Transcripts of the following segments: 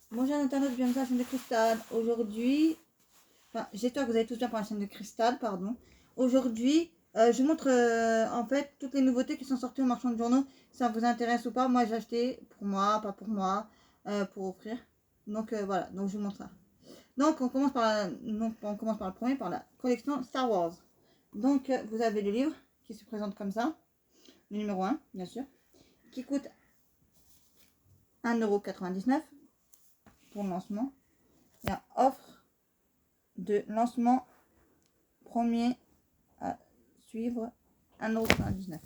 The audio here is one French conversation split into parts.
Bonjour Internet, bienvenue sur la chaîne de Cristal. Aujourd'hui, j'espère que vous allez tous bien pour la chaîne de Cristal, pardon. Aujourd'hui, je vous montre en fait toutes les nouveautés qui sont sorties au marchand de journaux. Si ça vous intéresse ou pas, moi j'ai acheté pour moi, pas pour moi, pour offrir. Donc voilà, donc je vous montre ça. Donc on commence par le premier, par la collection Star Wars. Donc vous avez le livre qui se présente comme ça, le numéro 1, bien sûr, qui coûte 1,99 € pour le lancement. Il y a offre de lancement premier à suivre 1,99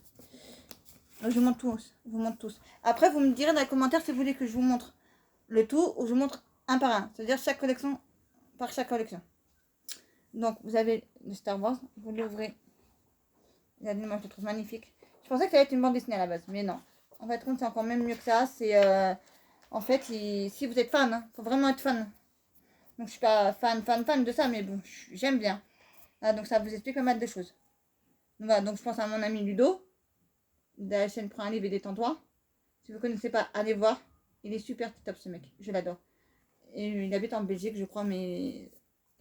€. Je vous montre tous. Après, vous me direz dans les commentaires si vous voulez que je vous montre le tout ou je vous montre un par un. C'est-à-dire chaque collection par chaque collection. Donc, vous avez le Star Wars. Vous l'ouvrez. Regardez, moi, je le trouve magnifique. Je pensais que ça allait être une bande dessinée à la base, mais non. En fait, c'est encore même mieux que ça. C'est en fait, si vous êtes fan, hein, faut vraiment être fan. Donc, je suis pas fan de ça, mais bon, j'aime bien. Ah, donc, ça vous explique pas mal de choses. Donc, voilà, donc je pense à mon ami Ludo de la chaîne Prends un livre et détends-toi. Si vous ne connaissez pas, allez voir. Il est super top ce mec, je l'adore. Et il habite en Belgique, je crois, mais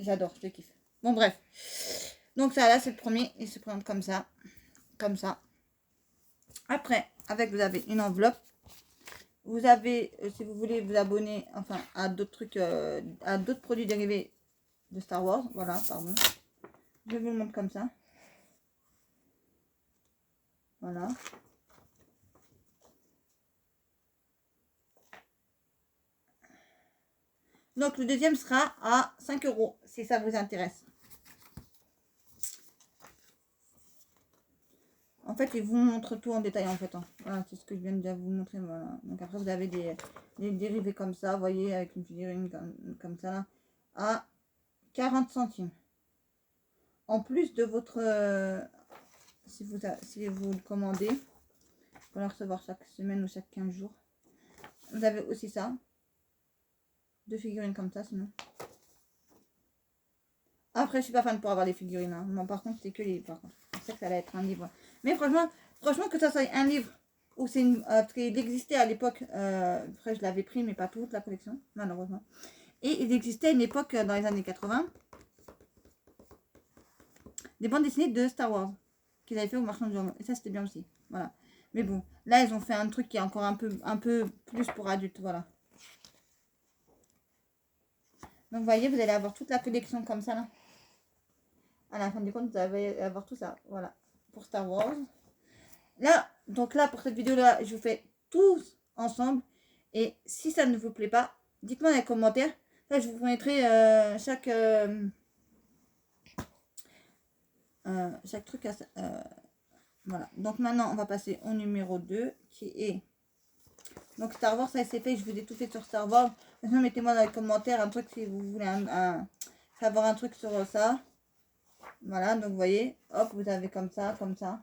j'adore, je le kiffe. Bon, bref. Donc ça, là, c'est le premier. Il se présente comme ça. Comme ça. Après, vous avez une enveloppe. Vous avez, si vous voulez vous abonner, enfin, à d'autres trucs, à d'autres produits dérivés de Star Wars. Voilà, pardon. Je vous le montre comme ça. Voilà. Donc le deuxième sera à 5 € si ça vous intéresse. En fait, il vous montre tout en détail en fait. Hein. Voilà, c'est ce que je viens de vous montrer. Voilà. Donc après, vous avez des dérivés comme ça, vous voyez, avec une figurine comme ça, là, à 40 centimes. En plus de votre... si vous le commandez, vous allez recevoir chaque semaine ou chaque 15 jours. Vous avez aussi ça. Deux figurines comme ça, sinon. Après, je suis pas fan pour avoir les figurines. Hein. Non, par contre, c'est que les... Par contre, je sais que ça allait être un livre. Mais franchement que ça soit un livre ou c'est une... parce qu'il existait à l'époque... après, je l'avais pris, mais pas toute la collection, malheureusement. Et il existait à une époque, dans les années 80, des bandes dessinées de Star Wars qu'ils avaient fait au marchand de journaux. Et ça, c'était bien aussi. Voilà. Mais bon, là, ils ont fait un truc qui est encore un peu plus pour adultes. Voilà. Donc, vous voyez, vous allez avoir toute la collection comme ça, là. À la fin du compte, vous allez avoir tout ça. Voilà. Pour Star Wars. Là, donc là, pour cette vidéo-là, je vous fais tous ensemble. Et si ça ne vous plaît pas, dites-moi dans les commentaires. Là, je vous mettrai chaque truc à voilà. Donc maintenant, on va passer au numéro 2 qui est... Donc Star Wars, ça c'est fait. Je vous ai tout fait sur Star Wars. Maintenant, mettez-moi dans les commentaires un truc si vous voulez savoir un truc sur ça. Voilà, donc vous voyez, hop, vous avez comme ça, comme ça.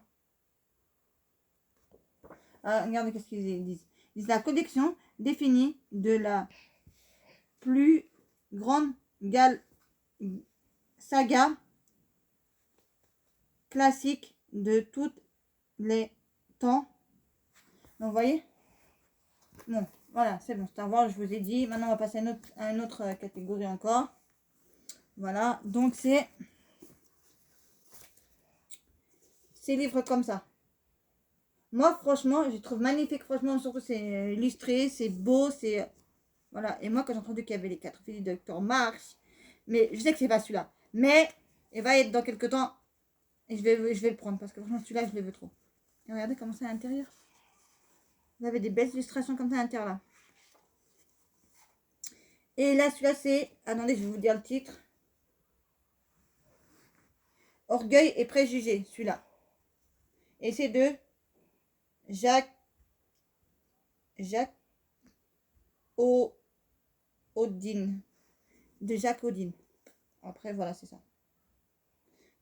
Ah, regardez qu'est-ce qu'ils disent. Ils disent la collection définie de la plus grande saga classique de tous les temps. Donc, vous voyez. Bon, voilà, c'est bon. Star Wars, je vous ai dit. Maintenant, on va passer à une autre catégorie encore. Voilà, donc c'est ces livres comme ça. Moi, franchement, je trouve magnifique. Franchement, surtout, c'est illustré, c'est beau, c'est... Voilà, et moi, quand j'ai entendu qu'il y avait les 4 filles de Dr. March, mais je sais que c'est pas celui-là. Mais il va être dans quelques temps et je vais le prendre parce que franchement, celui-là, je le veux trop. Et regardez comment c'est à l'intérieur. Vous avez des belles illustrations comme ça à l'intérieur là. Et là, celui-là, c'est... Attendez, je vais vous dire le titre. Orgueil et préjugés, celui-là. Et c'est de Jacques Odin. De Jacques Odin. Après, voilà, c'est ça.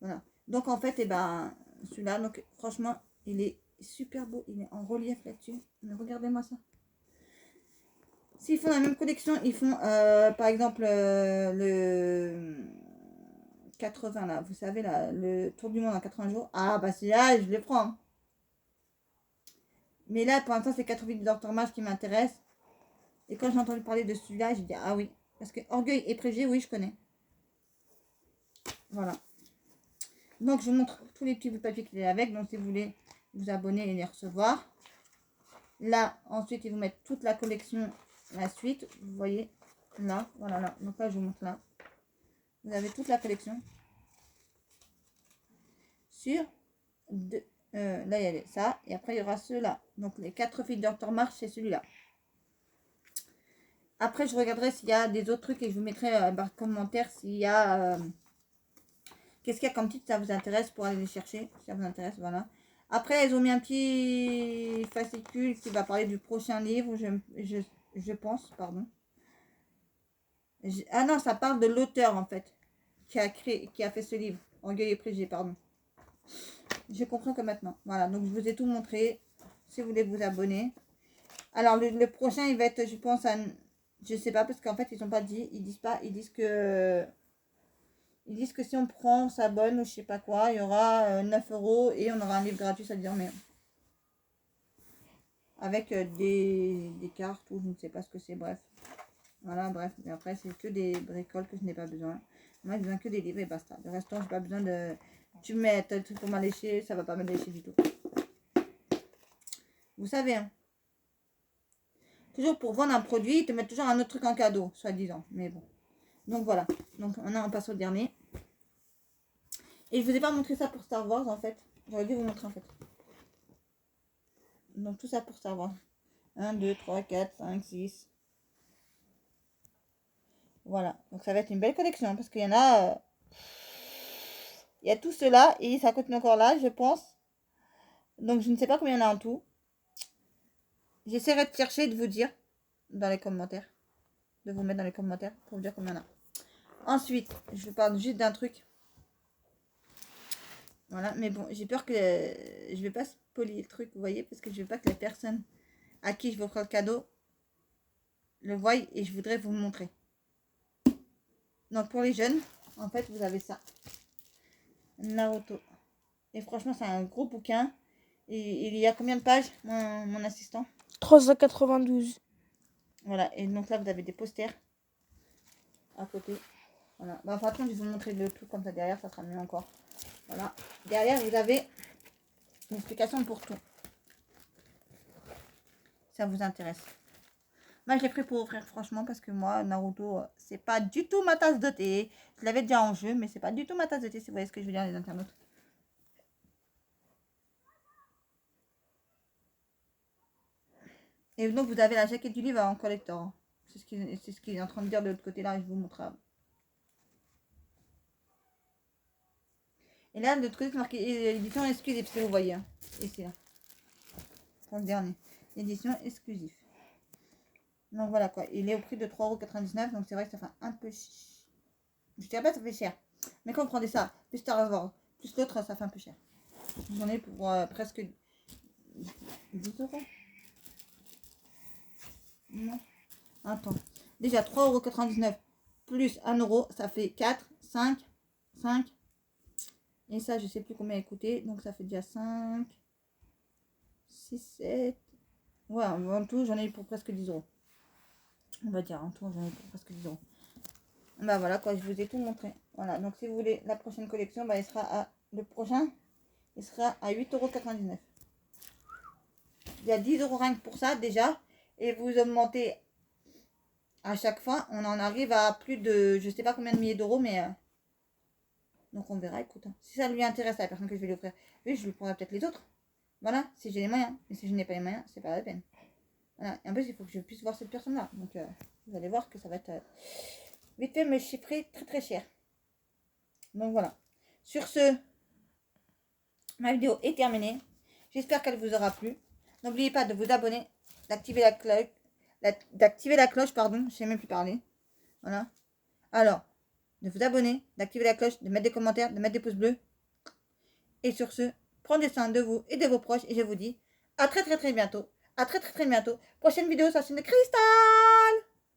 Voilà. Donc, en fait, et ben, celui-là, donc, franchement, il est super beau. Il est en relief là-dessus. Mais regardez-moi ça. S'ils font la même collection, ils font, par exemple, le 80, là. Vous savez, là, le tour du monde en 80 jours. Ah, bah, c'est là, je le prends. Mais là, pour l'instant, c'est 4 vidéos de Dr. March qui m'intéressent. Et quand j'ai entendu parler de celui-là, j'ai dit ah oui. Parce que Orgueil et Préjugés, oui, je connais. Voilà. Donc, je vous montre tous les petits bouts de papier qu'il est avec. Donc, si vous voulez vous abonner et les recevoir. Là, ensuite, ils vous mettent toute la collection, la suite. Vous voyez, là, voilà, là. Donc là, je vous montre là. Vous avez toute la collection. Sur deux. Là, il y a ça. Et après, il y aura ceux-là. Donc, les 4 filles de Dr. March, c'est celui-là. Après, je regarderai s'il y a des autres trucs et je vous mettrai par commentaire s'il y a... qu'est-ce qu'il y a comme titre, ça vous intéresse pour aller les chercher. Si ça vous intéresse, voilà. Après, ils ont mis un petit fascicule qui va parler du prochain livre, je pense, pardon. Ah non, ça parle de l'auteur, en fait, qui a fait ce livre. Orgueil et Préjugés, pardon. Je comprends que maintenant. Voilà, donc je vous ai tout montré. Si vous voulez vous abonner. Alors, le prochain, il va être, je pense, je sais pas, parce qu'en fait, ils n'ont pas dit. Ils disent pas. Ils disent que si on prend, on s'abonne ou je sais pas quoi, il y aura 9 € et on aura un livre gratuit, ça veut dire, mais avec des cartes ou je ne sais pas ce que c'est, bref. Voilà, bref. Mais après, c'est que des bricoles que je n'ai pas besoin. Moi, j'ai besoin que des livres et basta. Le restant, j'ai pas besoin de... Tu mets tel truc pour m'allécher, ça va pas m'allécher du tout. Vous savez, hein. Toujours pour vendre un produit, ils te mettent toujours un autre truc en cadeau, soi-disant. Mais bon. Donc voilà. Donc maintenant, on passe au dernier. Et je vous ai pas montré ça pour Star Wars, en fait. J'aurais dû vous montrer, en fait. Donc tout ça pour Star Wars. 1, 2, 3, 4, 5, 6. Voilà. Donc ça va être une belle collection. Parce qu'il y en a... il y a tout cela. Et ça continue encore là, je pense. Donc je ne sais pas combien il y en a en tout. J'essaierai de chercher et de vous dire dans les commentaires. De vous mettre dans les commentaires pour vous dire combien il y en a. Ensuite, je vous parle juste d'un truc. Voilà, mais bon, j'ai peur que je vais pas spoiler le truc, vous voyez, parce que je veux pas que la personne à qui je vais offrir le cadeau le voie et je voudrais vous le montrer. Donc pour les jeunes, en fait, vous avez ça. Naruto. Et franchement, c'est un gros bouquin. Et il y a combien de pages, mon assistant? 392. Voilà, et donc là, vous avez des posters à côté. Voilà. Bah, par contre, je vais vous montrer le tout comme ça derrière, ça sera mieux encore. Voilà. Derrière, vous avez une explication pour tout. Ça vous intéresse. Moi, je l'ai pris pour offrir, franchement, parce que moi, Naruto, c'est pas du tout ma tasse de thé. Je l'avais déjà en jeu, mais c'est pas du tout ma tasse de thé, si vous voyez ce que je veux dire, les internautes. Et donc, vous avez la jaquette du livre en collector. C'est ce qu'il est en train de dire de l'autre côté, là, et je vous montre. Et là, de l'autre côté, c'est marqué édition exclusive, si vous voyez. Hein. Ici, là. Pour le dernier. Édition exclusive. Donc voilà quoi. Il est au prix de 3,99 €. Donc c'est vrai que ça fait un peu cher. Je dirais pas que ça fait cher. Mais quand vous prenez ça, plus Star Wars, plus l'autre, ça fait un peu cher. J'en ai pour presque 10 €. Non. Attends. Déjà 3,99 € plus 1 €, ça fait 4, 5, 5. Et ça, je sais plus combien il coûtait. Donc ça fait déjà 5, 6, 7. Ouais, en tout, j'en ai eu pour presque 10 €. On va dire en tout, j'en ai eu pour presque 10 €. Bah voilà quoi, je vous ai tout montré. Voilà, donc si vous voulez la prochaine collection, bah il sera à... Le prochain, il sera à 8,99 €. Il y a 10 € rien que pour ça déjà. Et vous augmentez à chaque fois. On en arrive à plus de... Je sais pas combien de milliers d'euros, mais... Donc on verra, écoute. Si ça lui intéresse à la personne que je vais lui offrir, oui, je lui prendrai peut-être les autres. Voilà, si j'ai les moyens. Mais si je n'ai pas les moyens, c'est pas la peine. Voilà, et en plus, il faut que je puisse voir cette personne-là. Donc vous allez voir que ça va être... vite fait me chiffrer très très cher. Donc voilà. Sur ce, ma vidéo est terminée. J'espère qu'elle vous aura plu. N'oubliez pas de vous abonner, d'activer la cloche, pardon, je sais même plus parler. Voilà. Alors, de vous abonner, d'activer la cloche, de mettre des commentaires, de mettre des pouces bleus. Et sur ce, prenez soin de vous et de vos proches. Et je vous dis à très très très bientôt. À très très très bientôt. Prochaine vidéo sur la chaîne de Cristal.